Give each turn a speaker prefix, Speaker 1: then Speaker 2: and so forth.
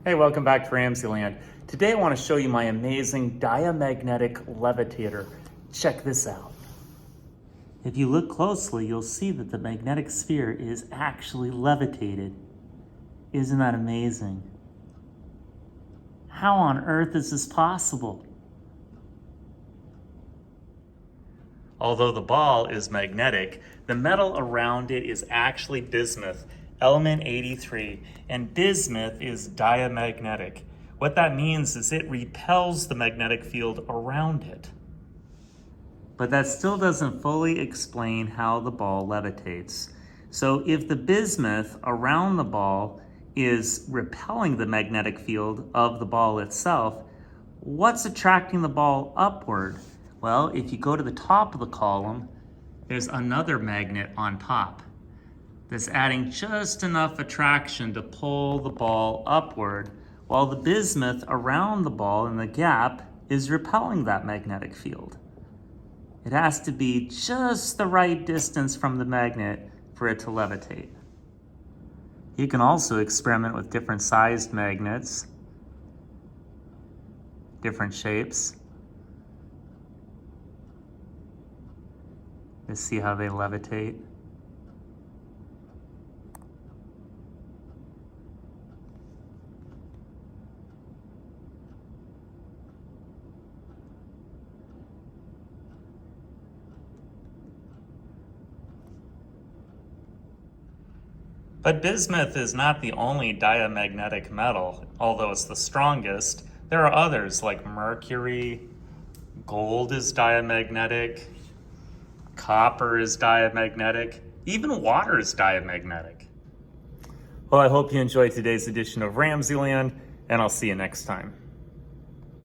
Speaker 1: Hey, welcome back to RamZland. Today I want to show you my amazing diamagnetic levitator. Check this out. If you look closely, you'll see that the magnetic sphere is actually levitated. Isn't that amazing? How on earth is this possible? Although the ball is magnetic, the metal around it is actually bismuth, element 83, and bismuth is diamagnetic. What that means is it repels the magnetic field around it. But that still doesn't fully explain how the ball levitates. So if the bismuth around the ball is repelling the magnetic field of the ball itself, what's attracting the ball upward? Well, if you go to the top of the column, there's another magnet on top that's adding just enough attraction to pull the ball upward, while the bismuth around the ball in the gap is repelling that magnetic field. It has to be just the right distance from the magnet for it to levitate. You can also experiment with different sized magnets, different shapes, to see how they levitate. But bismuth is not the only diamagnetic metal, although it's the strongest. There are others like mercury, gold is diamagnetic, copper is diamagnetic, even water is diamagnetic. Well, I hope you enjoyed today's edition of RamZland, and I'll see you next time.